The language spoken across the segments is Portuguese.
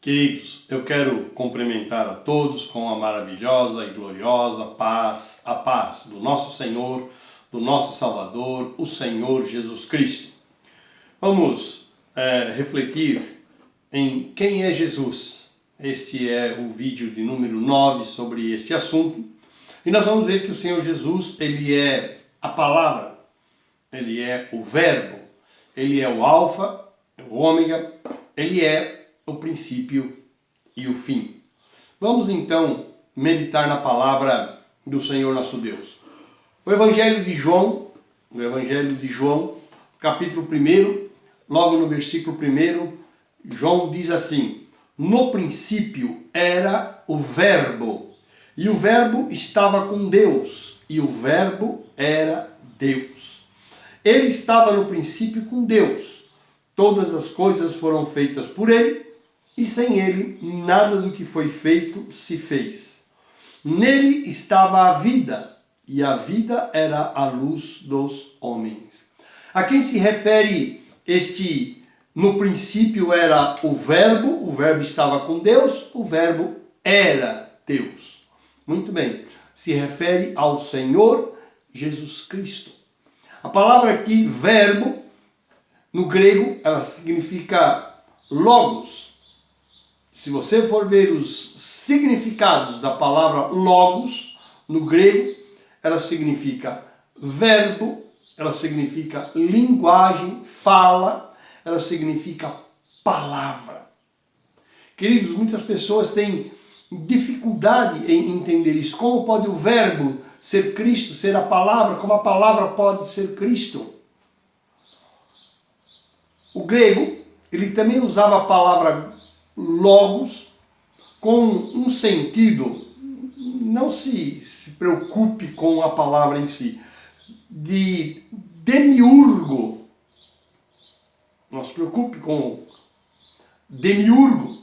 Queridos, eu quero cumprimentar a todos com a maravilhosa e gloriosa paz, a paz do nosso Senhor, do nosso Salvador, o Senhor Jesus Cristo. Vamos refletir em quem é Jesus. Este é o vídeo de número 9 sobre este assunto. E nós vamos ver que o Senhor Jesus, ele é a palavra, ele é o verbo, ele é o alfa, o ômega, ele é o princípio e o fim. Vamos então meditar na palavra do Senhor nosso Deus. O Evangelho de João, capítulo 1, logo no versículo 1, João diz assim: no princípio era o verbo, e o verbo estava com Deus, e o verbo era Deus. Ele estava no princípio com Deus. Todas as coisas foram feitas por ele, e sem ele nada do que foi feito se fez. Nele estava a vida, e a vida era a luz dos homens. A quem se refere este no princípio era o verbo estava com Deus, o verbo era Deus. Muito bem, se refere ao Senhor Jesus Cristo. A palavra aqui, verbo, no grego, ela significa logos. Se você for ver os significados da palavra logos, no grego, ela significa verbo, ela significa linguagem, fala, ela significa palavra. Queridos, muitas pessoas têm dificuldade em entender isso. Como pode o verbo ser Cristo, ser a palavra? Como a palavra pode ser Cristo? O grego, ele também usava a palavra logos com um sentido, não se preocupe com a palavra em si, de demiurgo. Não se preocupe com demiurgo.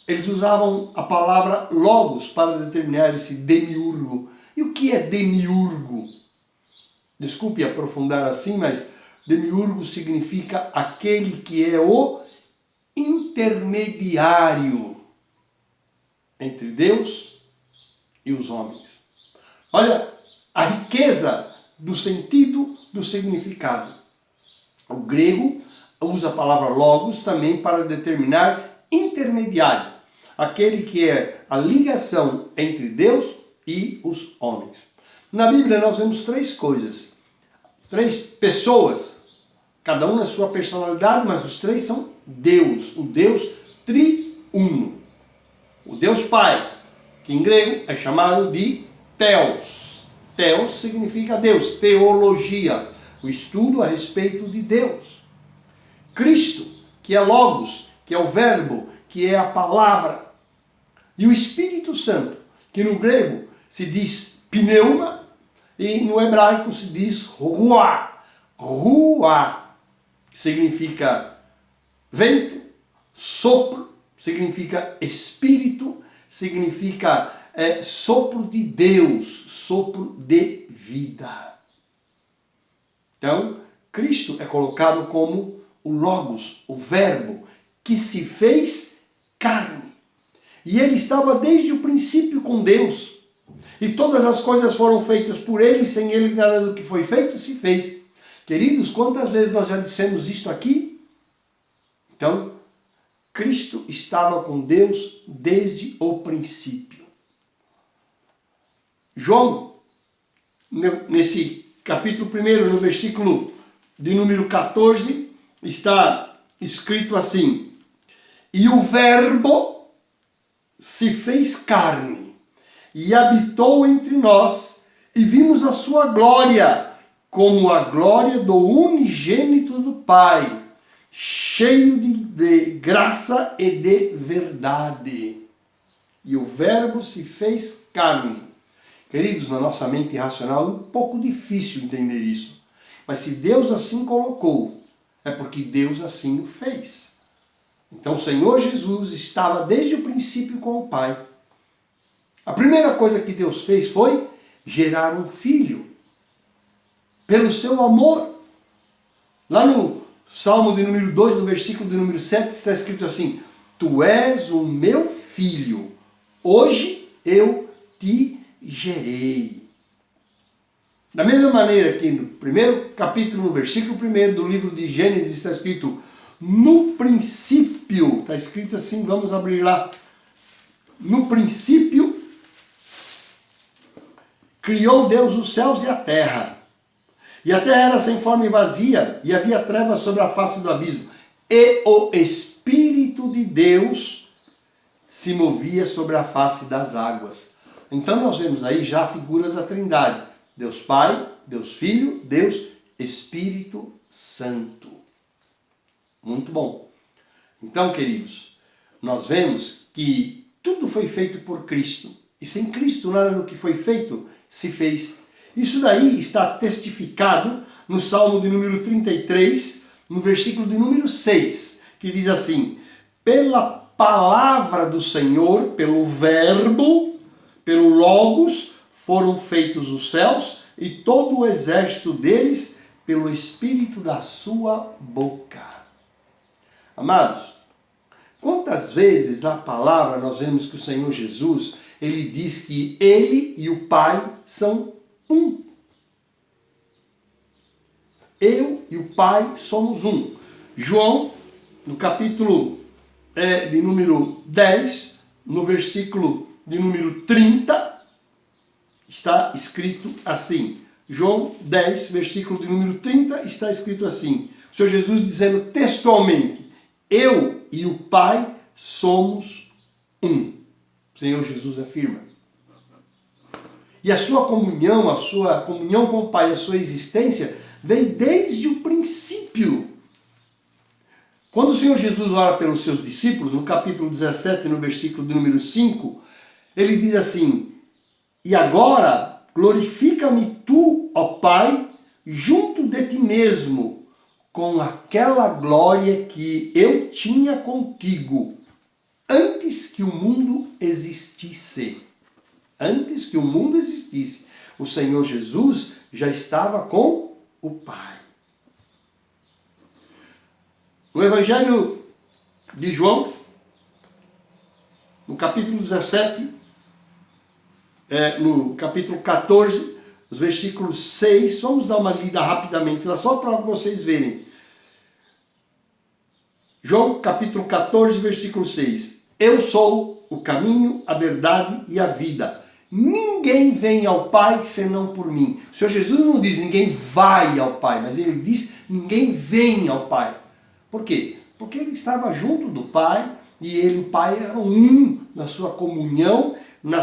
Eles usavam a palavra logos para determinar esse demiurgo. E o que é demiurgo? Desculpe aprofundar assim, mas demiurgo significa aquele que é o intermediário entre Deus e os homens. Olha a riqueza do sentido, do significado. O grego usa a palavra logos também para determinar intermediário, aquele que é a ligação entre Deus e os homens. Na Bíblia nós vemos três coisas, três pessoas, cada um na sua personalidade, mas os três são Deus, o Deus triuno. O Deus Pai, que em grego é chamado de Theos. Theos significa Deus, teologia, o estudo a respeito de Deus. Cristo, que é Logos, que é o verbo, que é a palavra. E o Espírito Santo, que no grego se diz pneuma e no hebraico se diz ruá. Ruá significa vento, sopro, significa espírito, significa sopro de Deus, sopro de vida. Então, Cristo é colocado como o Logos, o verbo, que se fez carne. E ele estava desde o princípio com Deus. E todas as coisas foram feitas por ele, sem ele nada do que foi feito se fez. Queridos, quantas vezes nós já dissemos isto aqui? Então, Cristo estava com Deus desde o princípio. João, nesse capítulo 1, no versículo de número 14, está escrito assim: e o verbo se fez carne e habitou entre nós, e vimos a sua glória, como a glória do unigênito do Pai, cheio de graça e de verdade. E o verbo se fez carne. Queridos, na nossa mente racional é um pouco difícil entender isso. Mas se Deus assim colocou, é porque Deus assim o fez. Então o Senhor Jesus estava desde o princípio com o Pai. A primeira coisa que Deus fez foi gerar um filho. Pelo seu amor. Lá no Salmo de número 2, no versículo de número 7, está escrito assim: tu és o meu filho, hoje eu te gerei. Da mesma maneira que no primeiro capítulo, no versículo 1 do livro de Gênesis, está escrito, no princípio, está escrito assim, vamos abrir lá, no princípio, criou Deus os céus e a terra. E a terra era sem forma e vazia, e havia trevas sobre a face do abismo. E o Espírito de Deus se movia sobre a face das águas. Então nós vemos aí já a figura da Trindade. Deus Pai, Deus Filho, Deus Espírito Santo. Muito bom. Então, queridos, nós vemos que tudo foi feito por Cristo. E sem Cristo nada do que foi feito se fez. Isso daí está testificado no Salmo de número 33, no versículo de número 6, que diz assim, pela palavra do Senhor, pelo verbo, pelo logos, foram feitos os céus e todo o exército deles pelo Espírito da sua boca. Amados, quantas vezes na palavra nós vemos que o Senhor Jesus, ele diz que ele e o Pai são um. Eu e o Pai somos um. João, no capítulo de número 10, no versículo de número 30, está escrito assim. João 10, versículo de número 30, está escrito assim. O Senhor Jesus dizendo textualmente, eu e o Pai somos um. O Senhor Jesus afirma. E a sua comunhão com o Pai, a sua existência, veio desde o princípio. Quando o Senhor Jesus ora pelos seus discípulos, no capítulo 17, no versículo de número 5, ele diz assim, e agora glorifica-me tu, ó Pai, junto de ti mesmo, com aquela glória que eu tinha contigo, antes que o mundo existisse. Antes que o mundo existisse, o Senhor Jesus já estava com o Pai. No Evangelho de João, no capítulo 17, no capítulo 14, os versículos 6, vamos dar uma lida rapidamente, só para vocês verem. João capítulo 14, versículo 6. Eu sou o caminho, a verdade e a vida. Ninguém vem ao Pai senão por mim. O Senhor Jesus não diz ninguém vai ao Pai, mas ele diz ninguém vem ao Pai. Por quê? Porque ele estava junto do Pai e ele e o Pai eram um na sua comunhão, no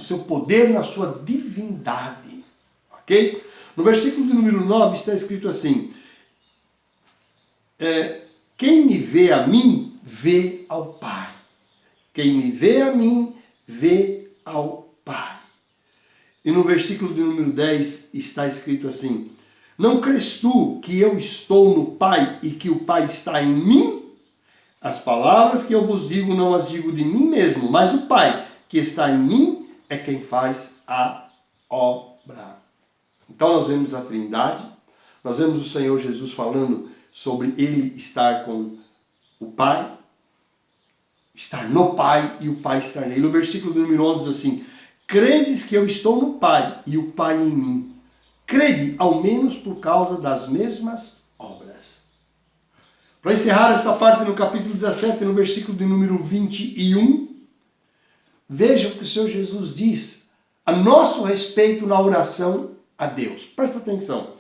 seu poder, na sua divindade. Ok? No versículo de número 9 está escrito assim, quem me vê a mim, vê ao Pai. Quem me vê a mim, vê ao Pai. E no versículo de número 10 está escrito assim, não crês tu que eu estou no Pai e que o Pai está em mim? As palavras que eu vos digo não as digo de mim mesmo, mas o Pai que está em mim é quem faz a obra. Então nós vemos a Trindade, nós vemos o Senhor Jesus falando sobre ele estar com o Pai, estar no Pai e o Pai estar nele. O versículo número 11 diz assim, credes que eu estou no Pai e o Pai em mim. Crede, ao menos por causa das mesmas obras. Para encerrar esta parte no capítulo 17, no versículo de número 21, veja o que o Senhor Jesus diz a nosso respeito na oração a Deus. Presta atenção.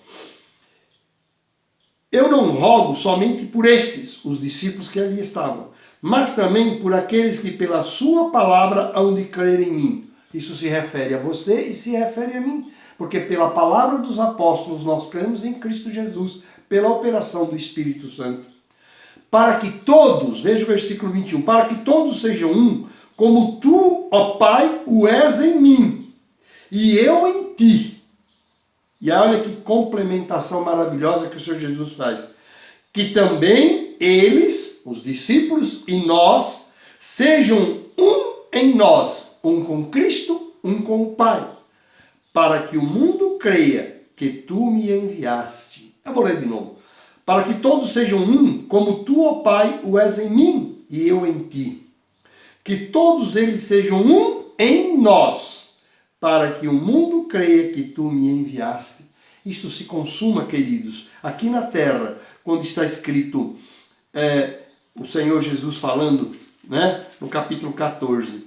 Eu não rogo somente por estes, os discípulos que ali estavam, mas também por aqueles que pela sua palavra hão de crer em mim. Isso se refere a você e se refere a mim, porque pela palavra dos apóstolos nós cremos em Cristo Jesus, pela operação do Espírito Santo. Para que todos, veja o versículo 21, para que todos sejam um, como tu, ó Pai, o és em mim, e eu em ti. E olha que complementação maravilhosa que o Senhor Jesus faz. Que também eles, os discípulos e nós, sejam um em nós, um com Cristo, um com o Pai, para que o mundo creia que tu me enviaste. Eu vou ler de novo. para que todos sejam um, como tu, ó Pai, o és em mim e eu em ti. Que todos eles sejam um em nós, para que o mundo creia que tu me enviaste. Isto se consuma, queridos, aqui na terra, quando está escrito o Senhor Jesus falando, né, no capítulo 14.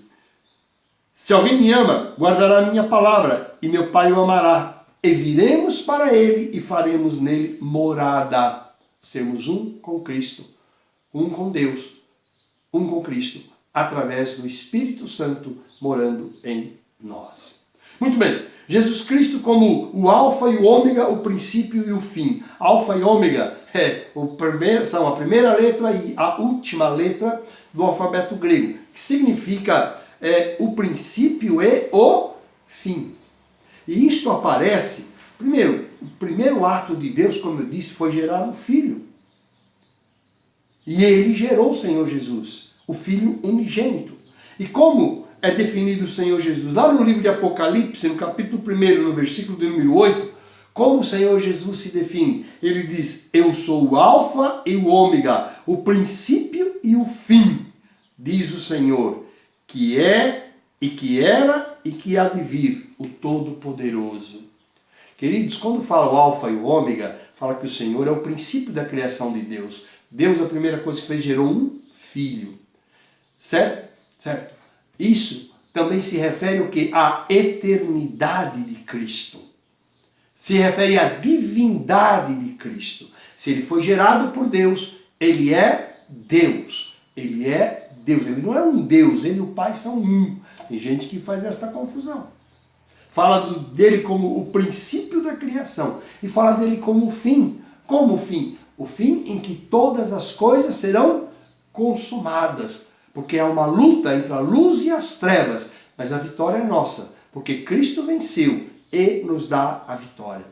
Se alguém me ama, guardará a minha palavra, e meu Pai o amará. E viremos para ele e faremos nele morada. Sermos um com Cristo, um com Deus, um com Cristo, através do Espírito Santo morando em nós. Muito bem, Jesus Cristo como o alfa e o ômega, o princípio e o fim. Alfa e ômega são a primeira letra e a última letra do alfabeto grego, que significa o princípio e o fim. E isto aparece, primeiro, o primeiro ato de Deus, como eu disse, foi gerar um filho. E ele gerou o Senhor Jesus, o Filho unigênito. E como é definido o Senhor Jesus? Lá no livro de Apocalipse, no capítulo 1, no versículo de número 8, como o Senhor Jesus se define? Ele diz, eu sou o alfa e o ômega, o princípio e o fim, diz o Senhor, que é e que era e que há de vir, o Todo-Poderoso. Queridos, quando fala o alfa e o ômega, fala que o Senhor é o princípio da criação de Deus. Deus, a primeira coisa que fez, gerou um filho. Certo? Certo. Isso também se refere ao quê? À eternidade de Cristo. Se refere à divindade de Cristo. Se ele foi gerado por Deus, ele é Deus. Ele é Deus. Ele não é um Deus, ele e o Pai são um. Tem gente que faz esta confusão. Fala dele como o princípio da criação e fala dele como o fim. Como o fim? O fim em que todas as coisas serão consumadas. Porque há uma luta entre a luz e as trevas. Mas a vitória é nossa. Porque Cristo venceu e nos dá a vitória.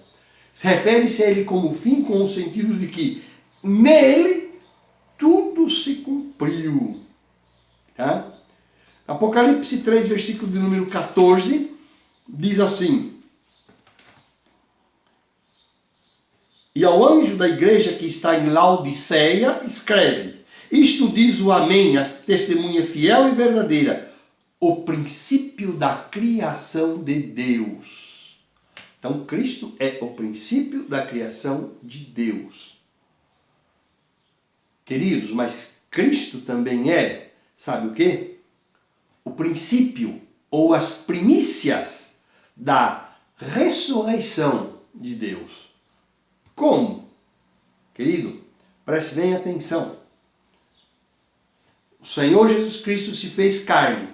Refere-se a ele como o fim com o sentido de que nele tudo se cumpriu. Tá? Apocalipse 3, versículo de número 14, diz assim: e ao anjo da igreja que está em Laodiceia, escreve: isto diz o Amém, a testemunha fiel e verdadeira, o princípio da criação de Deus. Então, Cristo é o princípio da criação de Deus. Queridos, mas Cristo também é, sabe o quê? O princípio ou as primícias da ressurreição de Deus. Como? Querido, preste bem atenção. O Senhor Jesus Cristo se fez carne,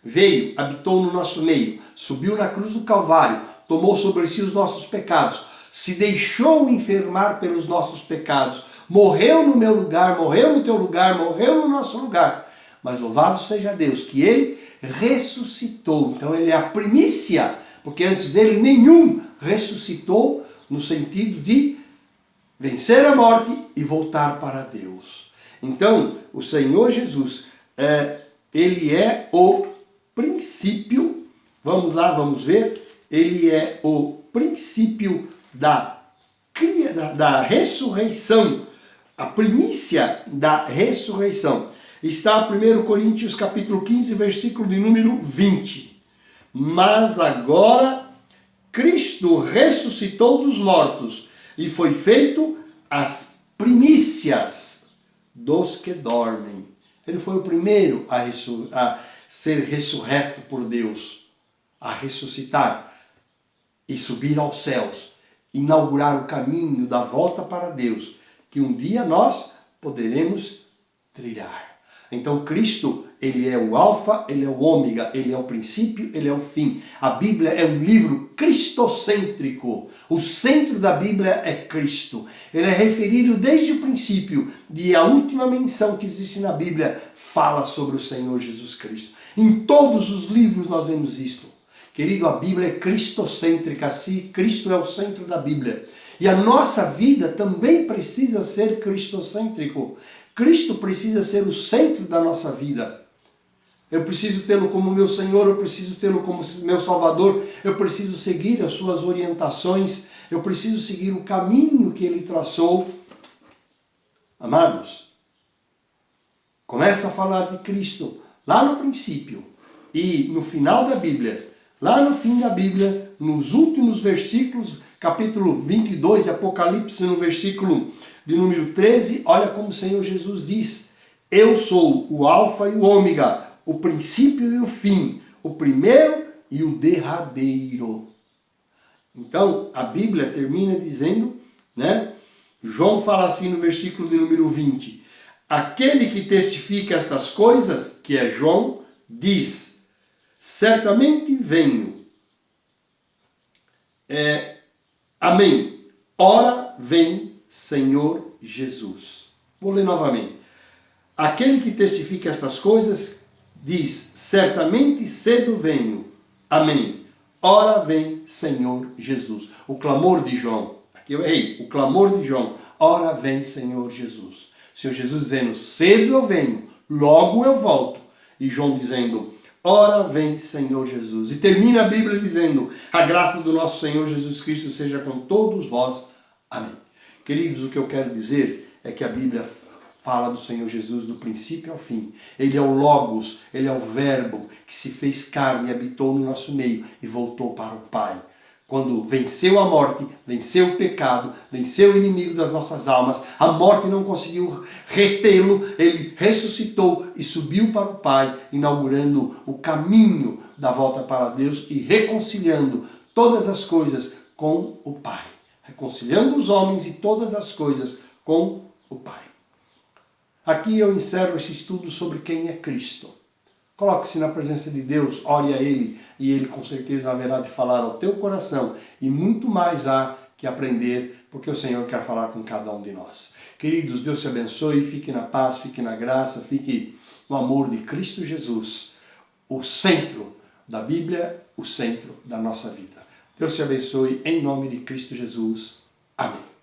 veio, habitou no nosso meio, subiu na cruz do Calvário, tomou sobre si os nossos pecados, se deixou enfermar pelos nossos pecados, morreu no meu lugar, morreu no teu lugar, morreu no nosso lugar. Mas louvado seja Deus, que ele ressuscitou. Então ele é a primícia, porque antes dele nenhum ressuscitou no sentido de vencer a morte e voltar para Deus. Então, o Senhor Jesus, ele é o princípio, vamos lá, vamos ver, ele é o princípio da ressurreição, a primícia da ressurreição. Está 1 Coríntios capítulo 15, versículo de número 20. Mas agora Cristo ressuscitou dos mortos e foi feito as primícias dos que dormem. Ele foi o primeiro a ser ressurreto por Deus, a ressuscitar e subir aos céus, inaugurar o caminho da volta para Deus, que um dia nós poderemos trilhar. Então Cristo, ele é o alfa, ele é o ômega, ele é o princípio, ele é o fim. A Bíblia é um livro cristocêntrico. O centro da Bíblia é Cristo. Ele é referido desde o princípio e a última menção que existe na Bíblia fala sobre o Senhor Jesus Cristo. Em todos os livros nós vemos isto. Querido, a Bíblia é cristocêntrica, assim, Cristo é o centro da Bíblia. E a nossa vida também precisa ser cristocêntrico. Cristo precisa ser o centro da nossa vida. Eu preciso tê-lo como meu Senhor, eu preciso tê-lo como meu Salvador, eu preciso seguir as suas orientações, eu preciso seguir o caminho que ele traçou Amados, começa a falar de Cristo lá no princípio e no final da Bíblia. Lá no fim da Bíblia, nos últimos versículos, capítulo 22 de Apocalipse, no versículo de número 13, olha como o Senhor Jesus diz: eu sou o Alfa e o Ômega, o princípio e o fim, o primeiro e o derradeiro. Então, a Bíblia termina dizendo, né? João fala assim no versículo de número 20: aquele que testifica estas coisas, que é João, diz: certamente venho. Amém. Ora vem, Senhor Jesus. Vou ler novamente. Aquele que testifica estas coisas diz: certamente cedo venho. Amém. Ora vem, Senhor Jesus. O clamor de João. Aqui eu errei. O clamor de João. Ora vem, Senhor Jesus. Senhor Jesus dizendo: cedo eu venho, logo eu volto. E João dizendo: ora vem, Senhor Jesus. E termina a Bíblia dizendo: a graça do nosso Senhor Jesus Cristo seja com todos vós. Amém. Queridos, o que eu quero dizer é que a Bíblia fala do Senhor Jesus do princípio ao fim. Ele é o Logos, Ele é o Verbo que se fez carne e habitou no nosso meio e voltou para o Pai. Quando venceu a morte, venceu o pecado, venceu o inimigo das nossas almas, a morte não conseguiu retê-lo, ele ressuscitou e subiu para o Pai, inaugurando o caminho da volta para Deus e reconciliando todas as coisas com o Pai. Reconciliando os homens e todas as coisas com o Pai. Aqui eu encerro esse estudo sobre quem é Cristo. Coloque-se na presença de Deus, ore a Ele, e Ele com certeza haverá de falar ao teu coração, e muito mais há que aprender, porque o Senhor quer falar com cada um de nós. Queridos, Deus te abençoe, fique na paz, fique na graça, fique no amor de Cristo Jesus, o centro da Bíblia, o centro da nossa vida. Deus te abençoe, em nome de Cristo Jesus. Amém.